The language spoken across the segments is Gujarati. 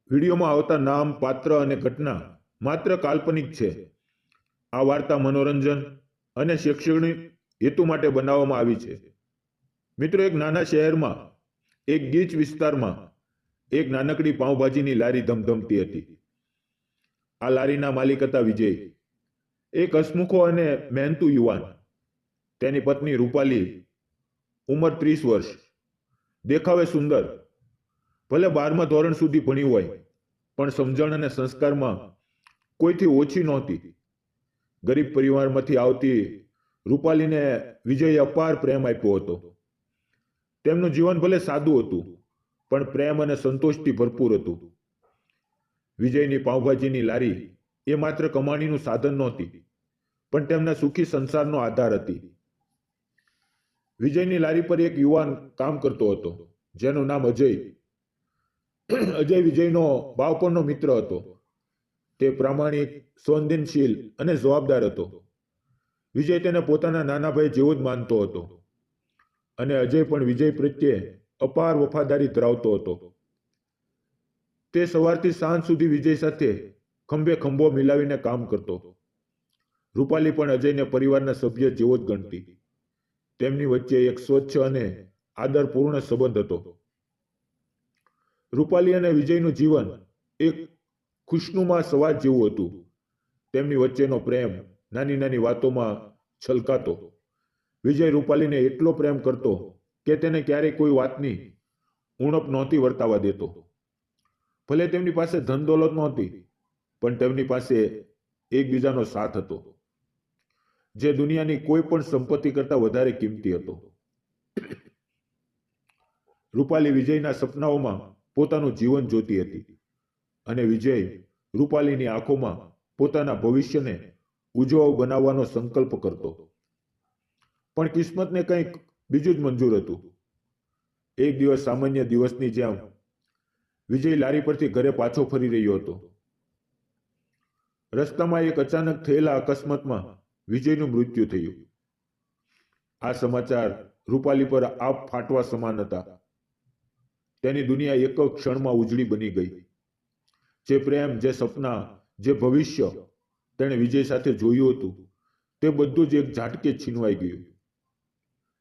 વિડીયોમાં આવતા નામ, પાત્ર અને ઘટના માત્ર કાલ્પનિક છે. આ વાર્તા મનોરંજન અને શૈક્ષણિક હેતુ માટે બનાવવામાં આવી છે. મિત્રો, એક નાના શહેરમાં, એક ગીચ વિસ્તારમાં એક નાનકડી પાઉંભાજીની લારી ધમધમતી હતી. આ લારીના માલિક હતા વિજય, એક હસમુખો અને મહેનતુ યુવાન. તેની પત્ની રૂપાલી, ઉંમર 30 વર્ષ, દેખાવે સુંદર. ભલે 12મા ધોરણ સુધી ભણી હોય, પણ સમજણ અને સંસ્કારમાં કોઈથી ઓછી નહોતી. ગરીબ પરિવારમાંથી આવતી રૂપાલીને વિજયે અપાર પ્રેમ આપ્યો હતો. તેમનું જીવન ભલે સાદું હતું, પણ પ્રેમ અને સંતોષથી ભરપૂર હતું. વિજયની પાઉંભાજીની લારી એ માત્ર કમાણીનું સાધન નહોતી, પણ તેમના સુખી સંસારનો આધાર હતી. વિજયની લારી પર એક યુવાન કામ કરતો હતો, જેનું નામ અજય. અજય વિજયનો બાળપણનો મિત્ર હતો. તે પ્રામાણિક, સંવેદનશીલ અને જવાબદાર હતો. વિજય તેને પોતાના નાના ભાઈ જેવો જ માનતો હતો, અને અજય પણ વિજય પ્રત્યે અપાર વફાદારી ધરાવતો હતો. તે સવારથી સાંજ સુધી વિજય સાથે ખંભે ખંભો મિલાવીને કામ કરતો. રૂપાલી પણ અજયને પરિવારના સભ્ય જેવો જ ગણતી. તેમની વચ્ચે એક સ્વચ્છ અને આદરપૂર્ણ સંબંધ હતો. રૂપાલી અને વિજયનું જીવન એક ખુશનુમા સવાર જેવું હતું. તેમની વચ્ચેનો પ્રેમ નાની નાની વાતોમાં છલકાતો. વિજય રૂપાલીને એટલો પ્રેમ કરતો કે તેને ક્યારેય કોઈ વાતની ઉણપ નહોતી વર્તાવા દેતો. ભલે તેમની પાસે ધન દોલત નહોતી, પણ તેમની પાસે એકબીજાનો સાથ હતો, જે દુનિયાની કોઈ પણ સંપત્તિ કરતા વધારે કિંમતી હતો. રૂપાલી વિજયના સપનાઓમાં પોતાનું જીવન જોતી હતી, અને વિજય રૂપાલીની આંખોમાં પોતાના ભવિષ્યને ઉજ્જવળ બનાવવાનો સંકલ્પ કરતો. પણ કિસ્મતને કંઈક બીજું જ મંજૂર હતું. એક દિવસ સામાન્ય દિવસની જેમ વિજય લારી પરથી ઘરે પાછો ફરી રહ્યો હતો. રસ્તામાં એક અચાનક થયેલા અકસ્માતમાં વિજયનું મૃત્યુ થયું. આ સમાચાર રૂપાલી પર આપ ફાટવા સમાન હતા. તેની દુનિયા એક જ ક્ષણમાં ઉજળી બની ગઈ. જે પ્રેમ, જે સપના, જે ભવિષ્ય તેણે વિજય સાથે જોયું હતું, તે બધું જ એક ઝાટકે છીનવાઈ ગયું.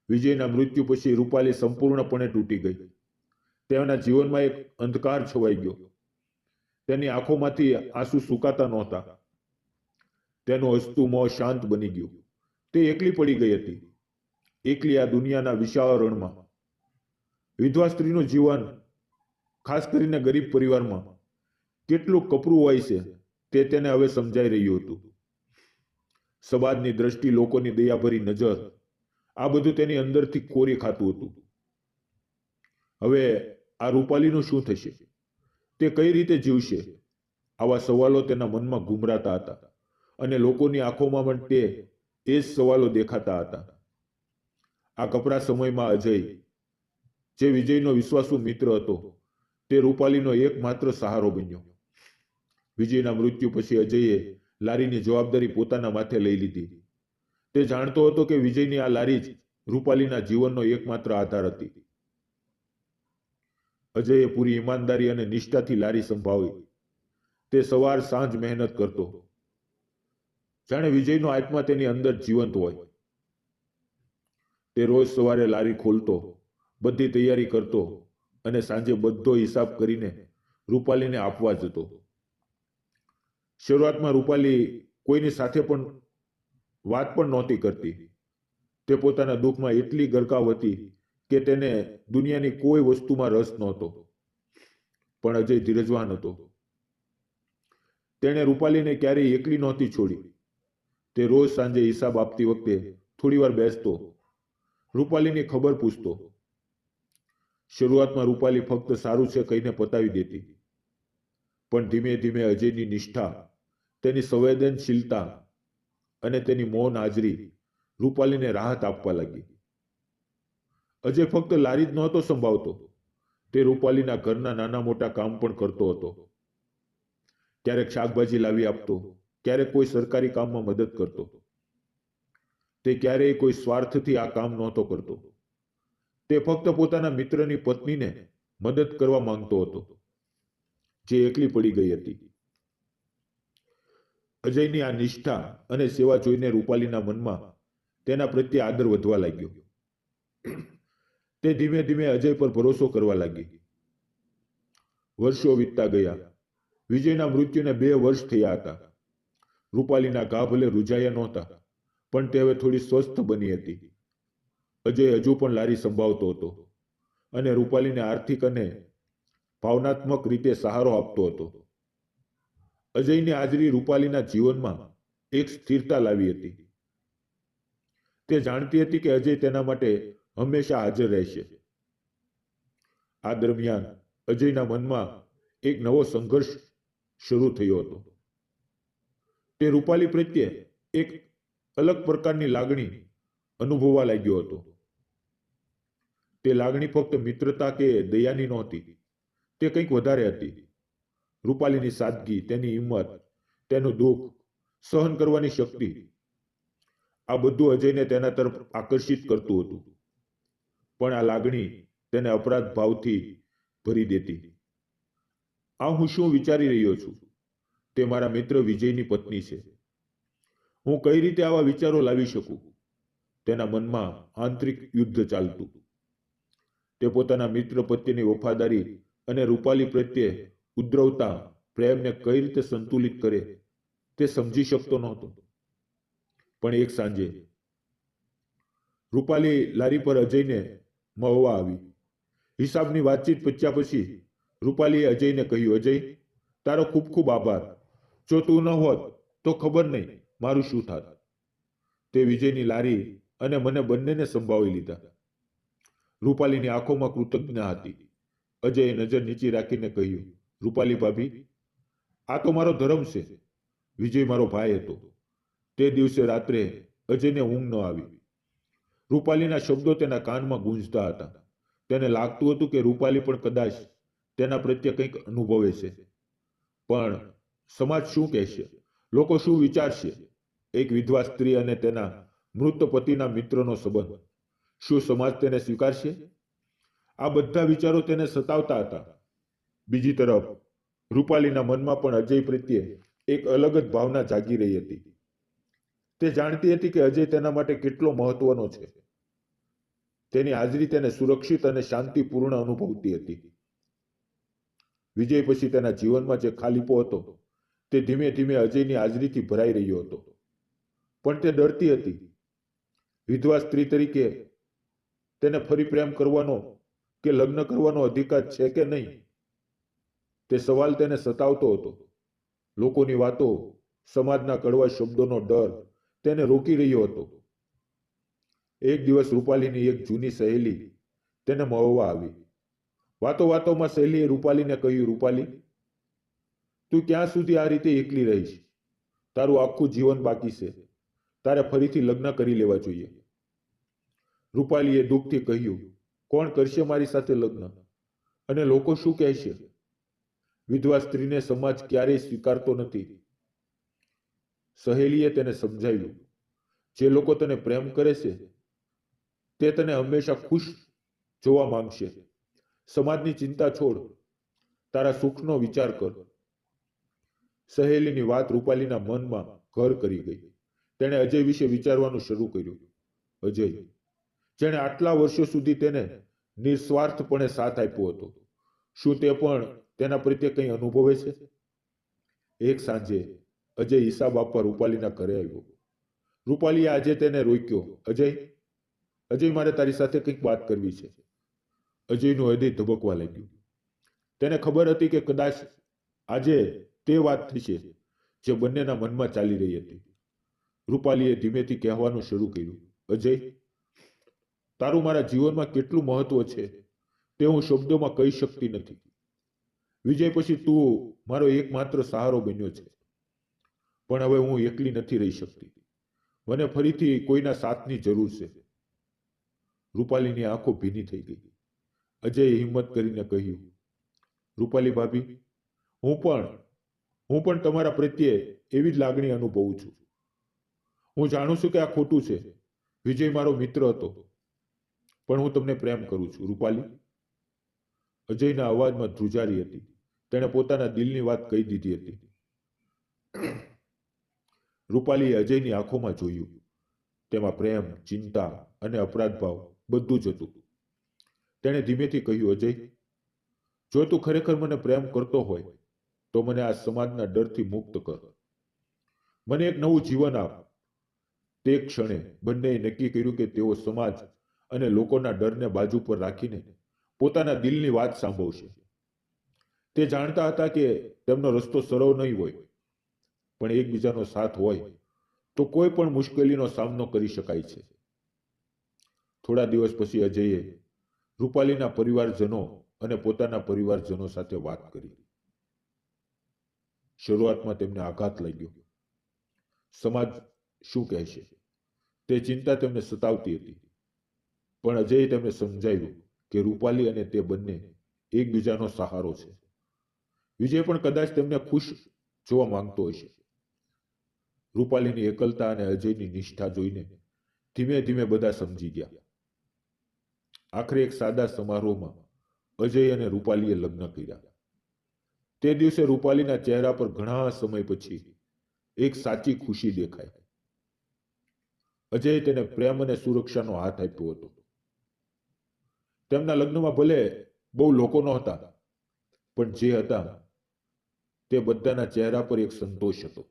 વિજયના મૃત્યુ પછી રૂપાલી સંપૂર્ણપણે તૂટી ગઈ. તેના જીવનમાં એક અંધકાર છવાઈ ગયો. તેની આંખોમાંથી આંસુ સુકાતા નહોતા. તેનું હસતું મોં શાંત બની ગયું. તે એકલી પડી ગઈ હતી, એકલી આ દુનિયાના વિશાળ રણમાં. વિધવા સ્ત્રીનું જીવન, ખાસ કરીને ગરીબ પરિવારમાં, કેટલું કપરું હોય છે તે તેને હવે સમજાઈ રહ્યું હતું. સમાજની દ્રષ્ટિ, લોકોની દયાભરી નજર, આ બધું તેની અંદરથી કોરી ખાતું હતું. હવે આ રૂપાલીનું શું થશે? તે કઈ રીતે જીવશે? આવા સવાલો તેના મનમાં ઘૂમરાતા હતા, અને લોકોની આંખોમાં પણ તે એ જ સવાલો દેખાતા હતા. આ કપરા સમયમાં અજય, જે વિજયનો વિશ્વાસુ મિત્ર હતો, તે રૂપાલીનો એકમાત્ર સહારો બન્યો. વિજયના મૃત્યુ પછી અજયે લારીની જવાબદારી પોતાના માથે લઈ લીધી. તે જાણતો હતો કે વિજયની આ લારી જ રૂપાલીના જીવનનો એકમાત્ર આધાર હતી. અજયે પૂરી ઈમાનદારી અને નિષ્ઠાથી લારી સંભાળી. તે સવાર સાંજ મહેનત કરતો, જાણે વિજયનો આત્મા તેની અંદર જીવંત હોય. તે રોજ સવારે લારી ખોલતો, બધી તૈયારી કરતો, અને સાંજે બધો હિસાબ કરીને રૂપાલીને આપવા જતો. શરૂઆતમાં રૂપાલી કોઈની સાથે પણ વાત પણ નહોતી કરતી. તે પોતાના દુઃખમાં એટલી ગરકાવ હતી કે તેને દુનિયાની કોઈ વસ્તુમાં રસ નહોતો. પણ અજય ધીરજવાન હતો. તેણે રૂપાલીને ક્યારેય એકલી નહોતી છોડી. તે રોજ સાંજે હિસાબ આપતી વખતે થોડીવાર બેસતો, રૂપાલીની ખબર પૂછતો. શરૂઆતમાં રૂપાલી ફક્ત સારું છે કહીને પતાવી દેતી, પણ ધીમે ધીમે અજયની નિષ્ઠા, તેની સંવેદનશીલતા અને તેની મૌન હાજરી રૂપાલીને રાહત આપવા લાગી. અજય ફક્ત લારી જ નહોતો સંભાળતો, તે રૂપાલીના ઘરના નાના મોટા કામ પણ કરતો હતો. ક્યારેક શાકભાજી લાવી આપતો, ક્યારેક કોઈ સરકારી કામમાં મદદ કરતો. તે ક્યારેય કોઈ સ્વાર્થથી આ કામ નહોતો કરતો. તે ફક્ત પોતાના મિત્રની પત્નીને મદદ કરવા માંગતો હતો. જે એકલી પડી ગઈ હતી. અજયની આ નિષ્ઠા અને સેવા જોઈને રૂપાલીના મનમાં તેના પ્રત્યે આદર વધવા લાગ્યો. તે ધીમે ધીમે અજય પર ભરોસો કરવા લાગી. વર્ષો વીતતા ગયા. વિજયના મૃત્યુને 2 વર્ષ થયા હતા. રૂપાલીના ઘા ભલે રૂજાયા નહોતા, પણ તે હવે થોડી સ્વસ્થ બની હતી. અજય હજુ પણ લારી સંભાળતો હતો અને રૂપાલીને આર્થિક અને ભાવનાત્મક રીતે સહારો આપતો હતો. અજયની હાજરી રૂપાલીના જીવનમાં એક સ્થિરતા લાવી હતી. તે જાણતી હતી કે અજય તેના માટે હંમેશા હાજર રહેશે. આ દરમિયાન અજયના મનમાં એક નવો સંઘર્ષ શરૂ થયો હતો. તે રૂપાલી પ્રત્યે એક અલગ પ્રકારની લાગણી અનુભવવા લાગ્યો હતો. તે લાગણી ફક્ત મિત્રતા કે દયાની નહોતી, તે કંઈક વધારે હતી. રૂપાલીની સાદગી, તેની હિંમત, તેનું દુઃખ સહન કરવાની શક્તિ, આ બધું અજયને તેના તરફ આકર્ષિત કરતું હતું. પણ આ લાગણી તેને અપરાધ ભાવથી ભરી દેતી. આ હું શું વિચારી રહ્યો છું? તે મારા મિત્ર વિજયની પત્ની છે. હું કઈ રીતે આવા વિચારો લાવી શકું? તેના મનમાં આંતરિક યુદ્ધ ચાલતું. તે પોતાના મિત્ર પ્રત્યેની વફાદારી અને રૂપાલી પ્રત્યે ઉદ્રવતા પ્રેમને કઈ રીતે સંતુલિત કરે તે સમજી શકતો નહોતો. પણ એક સાંજે રૂપાલી લારી પર અજયને મળવા આવી. હિસાબની વાતચીત પત્યા પછી રૂપાલીએ અજયને કહ્યું, અજય, તારો ખૂબ ખૂબ આભાર. જો તું ન હોત તો ખબર નહીં મારું શું થાત. તે વિજયની લારી અને મને બંનેને સંભાળી લીધા. રૂપાલીની આંખોમાં કૃતજ્ઞતા હતી. અજયે નજર નીચી રાખીને કહ્યું, રૂપાલી ભાભી, આ તો મારો ધર્મ છે. વિજય મારો ભાઈ હતો. તે દિવસે રાત્રે અજયને ઊંઘ ન આવી. રૂપાલીના શબ્દો તેના કાનમાં ગૂંજતા હતા. તેને લાગતું હતું કે રૂપાલી પણ કદાચ તેના પ્રત્યે કંઈક અનુભવે છે. પણ સમાજ શું કહેશે? લોકો શું વિચારશે? એક વિધવા સ્ત્રી અને તેના મૃત પતિના મિત્રનો સંબંધ, શું સમાજ તેને સ્વીકારશે? આ બધા વિચારો તેને સતાવતા હતા. બીજી તરફ રૂપાલીના મનમાં પણ અજય પ્રત્યે એક અલગ જ ભાવના જાગી રહી હતી. તે જાણતી હતી કે અજય તેના માટે કેટલો મહત્વનો છે. તેની હાજરી તેને સુરક્ષિત અને શાંતિપૂર્ણ અનુભવતી હતી. વિજય પછી તેના જીવનમાં જે ખાલીપો હતો તે ધીમે ધીમે અજયની હાજરીથી ભરાઈ રહ્યો હતો. પણ તે ડરતી હતી. વિધવા સ્ત્રી તરીકે તેને ફરી પ્રેમ કરવાનો કે લગ્ન કરવાનો અધિકાર છે કે નહીં, તે સવાલ તેને સતાવતો હતો. લોકોની વાતો, સમાજના કડવા શબ્દોનો ડર તેને રોકી રહ્યો હતો. એક દિવસ રૂપાલીની એક જૂની સહેલી તેને મળવા આવી. વાતોમાં સહેલીએ રૂપાલીને કહ્યું, રૂપાલી, તું ક્યાં સુધી આ રીતે એકલી રહીશ? તારું આખું જીવન બાકી છે. તારે ફરીથી લગ્ન કરી લેવા જોઈએ. રૂપાલીએ દુઃખથી કહ્યું, કોણ કરશે મારી સાથે લગ્ન? અને લોકો શું કહેશે? વિધવા સ્ત્રીને સમાજ ક્યારેય સ્વીકારતો નથી. સહેલીએ તેને સમજાવ્યું, જે લોકો તને પ્રેમ કરે છે તે તને હંમેશા ખુશ જોવા માંગશે. સમાજની ચિંતા છોડ, તારા સુખનો વિચાર કર. સહેલીની વાત રૂપાલીના મનમાં ઘર કરી ગઈ. તેણે અજય વિશે વિચારવાનું શરૂ કર્યું. અજય, જેણે આટલા વર્ષો સુધી તેને નિસ્વાર્થપણે સાથ આપ્યો હતો, શું તે પણ તેના પ્રત્યે કંઈ અનુભવે છે? એક સાંજે અજય હિસાબ આપવા રૂપાલીના ઘરે આવ્યો. રૂપાલીએ આજે તેને રોક્યો. અજય, મારે તારી સાથે કંઈક વાત કરવી છે. અજયનું હૃદય ધબકવા લાગ્યું. તેને ખબર હતી કે કદાચ આજે તે વાત થશે જે બંનેના મનમાં ચાલી રહી હતી. રૂપાલીએ ધીમેથી કહેવાનું શરૂ કર્યું, અજય, તારું મારા જીવનમાં કેટલું મહત્વ છે તે હું શબ્દોમાં કહી શકતી નથી. વિજય પછી તું મારો એકમાત્ર સહારો બન્યો છે. પણ હવે હું એકલી નથી રહી શકતી. મને ફરીથી કોઈના સાથની જરૂર છે. રૂપાલીની આંખો ભીની થઈ ગઈ. અજયે હિંમત કરીને કહ્યું, રૂપાલી ભાભી, હું પણ તમારા પ્રત્યે એવી જ લાગણી અનુભવું છું. હું જાણું છું કે આ ખોટું છે. વિજય મારો મિત્ર હતો, પણ હું તમને પ્રેમ કરું છું. રૂપાલી, અજયના અવાજમાં ધ્રુજારી હતી. તેણે પોતાના દિલની વાત કહી દીધી હતી. રૂપાલીએ અજયની આંખોમાં જોયું. તેમાં પ્રેમ, ચિંતા અને અપરાધ ભાવ બધું જ હતું. તેણે ધીમેથી કહ્યું, અજય, જો તું ખરેખર મને પ્રેમ કરતો હોય તો મને આ સમાજના ડરથી મુક્ત કર. મને એક નવું જીવન આપ. તે ક્ષણે બંનેએ નક્કી કર્યું કે તેઓ સમાજ અને લોકોના ડરને બાજુ પર રાખીને પોતાના દિલની વાત સાંભળશે. તે જાણતા હતા કે તેમનો રસ્તો સરળ નહીં હોય, પણ એકબીજાનો સાથ હોય તો કોઈ પણ મુશ્કેલીનો સામનો કરી શકાય છે. થોડા દિવસ પછી અજયે રૂપાલીના પરિવારજનો અને પોતાના પરિવારજનો સાથે વાત કરી. શરૂઆતમાં તેમને આઘાત લાગ્યો. સમાજ શું કહેશે, તે ચિંતા તેમને સતાવતી હતી. પણ અજયે તેમને સમજાવ્યું કે રૂપાલી અને તે બંને એકબીજાનો સહારો છે. વિજય પણ કદાચ તેમને ખુશ જોવા માંગતો હશે. રૂપાલીની એકલતા અને અજયની નિષ્ઠા જોઈને ધીમે ધીમે બધા સમજી ગયા. આખરે એક સાદા સમારોહમાં અજય અને રૂપાલીએ લગ્ન કર્યા. તે દિવસે રૂપાલીના ચહેરા પર ઘણા સમય પછી એક સાચી ખુશી દેખાઈ. અજયે તેને પ્રેમ અને સુરક્ષાનો હાથ આપ્યો હતો. તેમના લગ્નમાં ભલે બહુ લોકો નહોતા, પણ જે હતા તે બધાના ચહેરા પર એક સંતોષ હતો.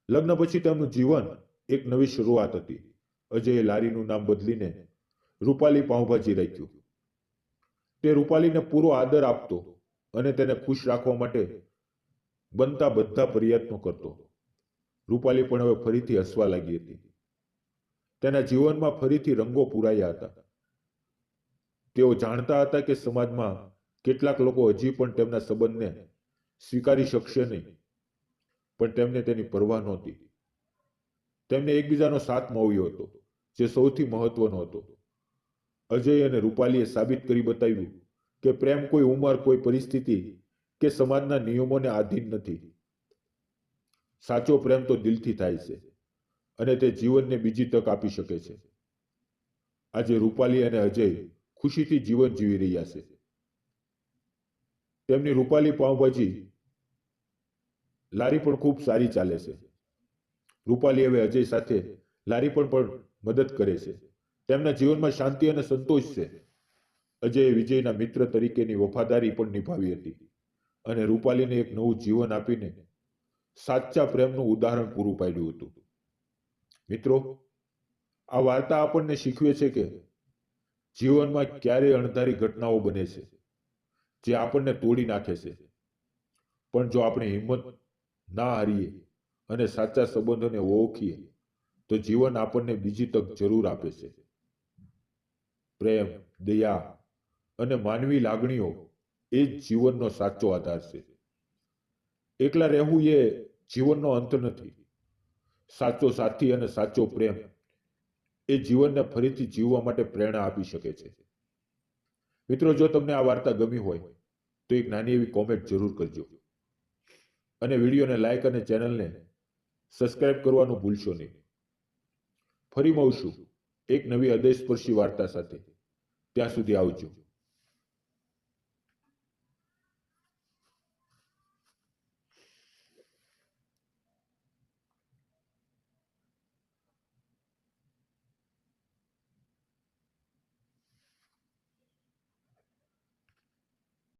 લગ્ન પછી તેમનું જીવન એક નવી શરૂઆત હતી. અજયે લારીનું નામ બદલીને રૂપાલી પાઉંભાજી રાખ્યું. તે રૂપાલીને પૂરો આદર આપતો અને તેને ખુશ રાખવા માટે બનતા બધા પ્રયત્નો કરતો. રૂપાલી પણ હવે ફરીથી હસવા લાગી હતી. તેના જીવનમાં ફરીથી રંગો પૂરાયા હતા. તેઓ જાણતા હતા કે સમાજમાં કેટલાક લોકો હજી પણ તેમના સંબંધને સ્વીકારી શકશે નહીં, પણ તેમને તેની પરવા નહોતી. તેમને એકબીજાનો સાથ મળ્યો હતો, જે સૌથી મહત્વનો હતો. અજય અને રૂપાલીએ સાબિત કરી બતાવ્યું કે પ્રેમ કોઈ ઉંમર, કોઈ પરિસ્થિતિ કે સમાજના નિયમોને આધીન નથી. સાચો પ્રેમ તો દિલથી થાય છે અને તે જીવનને બીજી તક આપી શકે છે. આજે રૂપાલી અને અજય ખુશીથી જીવન જીવી રહ્યા છે. તેમની રૂપાલી પાઉંભાજી લારી પણ ખૂબ સારી ચાલે છે. રૂપાલી હવે અજય સાથે લારી પણ મદદ કરે છે. તેમના જીવનમાં શાંતિ અને સંતોષ છે. અજયે વિજયના મિત્ર તરીકેની વફાદારી પણ નિભાવી હતી અને રૂપાલીને એક નવું જીવન આપીને સાચા પ્રેમનું ઉદાહરણ પૂરું પાડ્યું હતું. મિત્રો, આ વાર્તા આપણને શીખવે છે કે જીવનમાં ક્યારેય અણધારી ઘટનાઓ બને છે જે આપણને તોડી નાખે છે, પણ જો આપણે હિંમત ના હારીએ અને સાચા સંબંધોને ઓળખીએ તો જીવન આપણને બીજી તક જરૂર આપે છે. પ્રેમ, દયા અને માનવી લાગણીઓ એ જ જીવનનો સાચો આધાર છે. એકલા રહેવું એ જીવનનો અંત નથી. સાચો સાથી અને સાચો પ્રેમ એ જીવનને ફરીથી જીવવા માટે પ્રેરણા આપી શકે છે. મિત્રો, જો તમને આ વાર્તા ગમી હોય તો એક નાની એવી કોમેન્ટ જરૂર કરજો અને વિડીયોને લાઈક અને ચેનલને સબસ્ક્રાઇબ કરવાનું ભૂલશો નહીં. ફરી મળશું એક નવી હૃદયસ્પર્શી વાર્તા સાથે. ત્યાં સુધી આવજો.